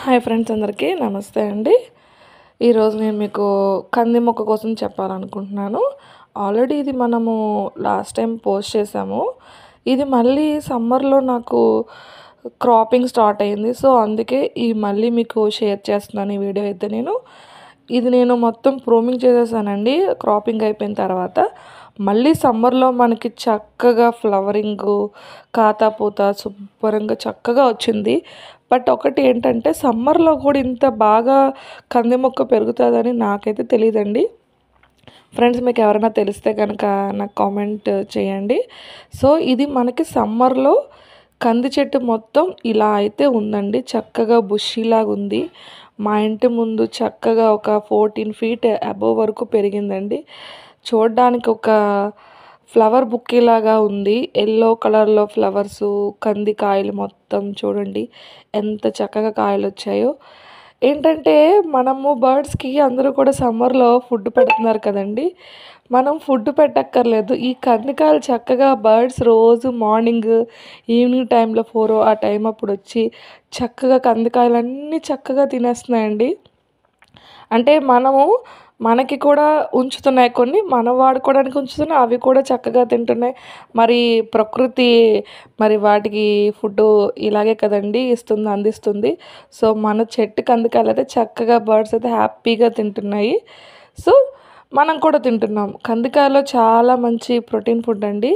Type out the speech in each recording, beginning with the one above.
Hi friends, అందరికీ నమస్తే అండి. ఈరోజు నేను మీకు కంది మొక్క కోసం చెప్పాలనుకుంటున్నాను. ఆల్రెడీ ఇది మనము లాస్ట్ టైం పోస్ట్ చేసాము. ఇది మళ్ళీ సమ్మర్లో నాకు క్రాపింగ్ స్టార్ట్ అయింది. సో అందుకే మళ్ళీ మీకు షేర్ చేస్తున్నాను ఈ వీడియో అయితే. నేను మొత్తం ప్రూమింగ్ చేసేసానండి. క్రాపింగ్ అయిపోయిన తర్వాత మళ్ళీ సమ్మర్లో మనకి చక్కగా ఫ్లవరింగు, కాతాపూత శుభ్రంగా చక్కగా వచ్చింది. బట్ ఒకటి ఏంటంటే, సమ్మర్లో కూడా ఇంత బాగా కంది మొక్క పెరుగుతుందని నాకైతే తెలియదండి. ఫ్రెండ్స్, మీకు ఎవరైనా తెలిస్తే కనుక నాకు కామెంట్ చేయండి. సో ఇది మనకి సమ్మర్లో కంది చెట్టు మొత్తం ఇలా అయితే ఉందండి. చక్కగా బుషీలాగా ఉంది. మా ఇంటి ముందు చక్కగా ఒక 14 feet అబోవ్ వరకు పెరిగిందండి. చూడడానికి ఒక ఫ్లవర్ బుక్కేలాగా ఉంది. ఎల్లో కలర్లో ఫ్లవర్సు, కంది కాయలు మొత్తం చూడండి ఎంత చక్కగా కాయలు వచ్చాయో. ఏంటంటే, మనము బర్డ్స్కి అందరూ కూడా సమ్మర్లో ఫుడ్ పెడుతున్నారు కదండి. మనం ఫుడ్ పెట్టక్కర్లేదు. ఈ కందికాయలు చక్కగా బర్డ్స్ రోజు మార్నింగ్, ఈవినింగ్ టైంలో 4 ఆ టైం అప్పుడు వచ్చి చక్కగా కందికాయలన్నీ చక్కగా తినేస్తున్నాయండి. అంటే మనకి కూడా ఉంచుతున్నాయి, కొన్ని మనం వాడుకోవడానికి ఉంచుతున్నాయి, అవి కూడా చక్కగా తింటున్నాయి. మరి ప్రకృతి మరి వాటికి ఫుడ్ ఇలాగే కదండి అందిస్తుంది. సో మన చెట్టు కందికాయలు అయితే చక్కగా బర్డ్స్ అయితే హ్యాపీగా తింటున్నాయి. సో మనం కూడా తింటున్నాం. కందికాయలో చాలా మంచి ప్రోటీన్ ఫుడ్ అండి.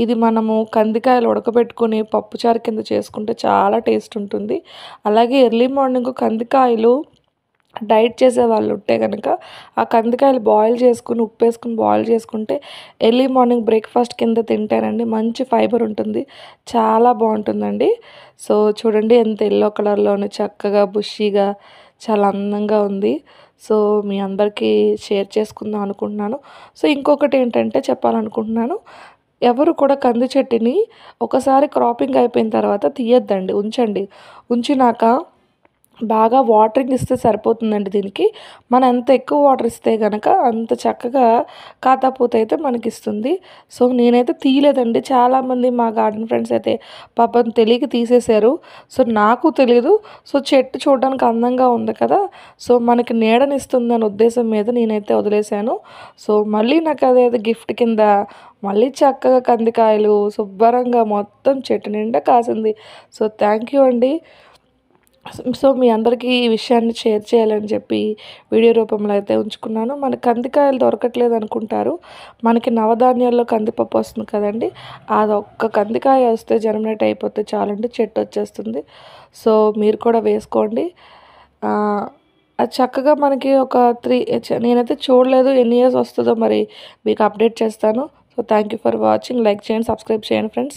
ఇది మనము కందికాయలు ఉడకబెట్టుకొని పప్పుచారు కింద చేసుకుంటే చాలా టేస్ట్ ఉంటుంది. అలాగే ఎర్లీ మార్నింగ్ కందికాయలు డైట్ చేసే వాళ్ళు ఉంటే కనుక ఆ కందికాయలు బాయిల్ చేసుకుని, ఉప్పు వేసుకుని బాయిల్ చేసుకుంటే ఎర్లీ మార్నింగ్ బ్రేక్ఫాస్ట్ కింద తింటారండి. మంచి ఫైబర్ ఉంటుంది, చాలా బాగుంటుందండి. సో చూడండి ఎంత ఎల్లో కలర్లోనే చక్కగా బుషీగా చాలా అందంగా ఉంది. సో మీ అందరికీ షేర్ చేసుకుందాం అనుకుంటున్నాను. సో ఇంకొకటి ఏంటంటే చెప్పాలనుకుంటున్నాను, ఎవరు కూడా కంది చెట్టుని ఒకసారి క్రాపింగ్ అయిపోయిన తర్వాత తీయద్దండి, ఉంచండి. ఉంచినాక బాగా వాటరింగ్ ఇస్తే సరిపోతుందండి. దీనికి మనం ఎంత ఎక్కువ వాటర్ ఇస్తే కనుక అంత చక్కగా కాతాపూత అయితే మనకి ఇస్తుంది. సో నేనైతే తీయలేదండి. చాలామంది మా గార్డెన్ ఫ్రెండ్స్ అయితే పాపం తెలియక తీసేశారు. సో నాకు తెలీదు. సో చెట్టు చూడడానికి అందంగా ఉంది కదా, సో మనకి నీడనిస్తుందనే ఉద్దేశం మీద నేనైతే వదిలేశాను. సో మళ్ళీ నాకు అదేదో గిఫ్ట్ కింద మళ్ళీ చక్కగా కందికాయలు శుభ్రంగా మొత్తం చెట్టు నిండా కాసింది. సో థ్యాంక్ యూ అండి. సో మీ అందరికీ ఈ విషయాన్ని షేర్ చేయాలని చెప్పి వీడియో రూపంలో అయితే ఉంచుకున్నాను. మనకి కందికాయలు దొరకట్లేదు అనుకుంటారు. మనకి నవధాన్యాల్లో కందిపప్పు వస్తుంది కదండి, అది ఒక్క కందికాయ వస్తే జర్మినేట్ అయిపోతే చాలండి, చెట్టు వచ్చేస్తుంది. సో మీరు కూడా వేసుకోండి. అది చక్కగా మనకి ఒక 3 నేనైతే చూడలేదు, ఎన్ని ఇయర్స్ వస్తుందో మరి మీకు అప్డేట్ చేస్తాను. So thank you for watching. Like చేయండి, సబ్స్క్రైబ్ చేయండి ఫ్రెండ్స్.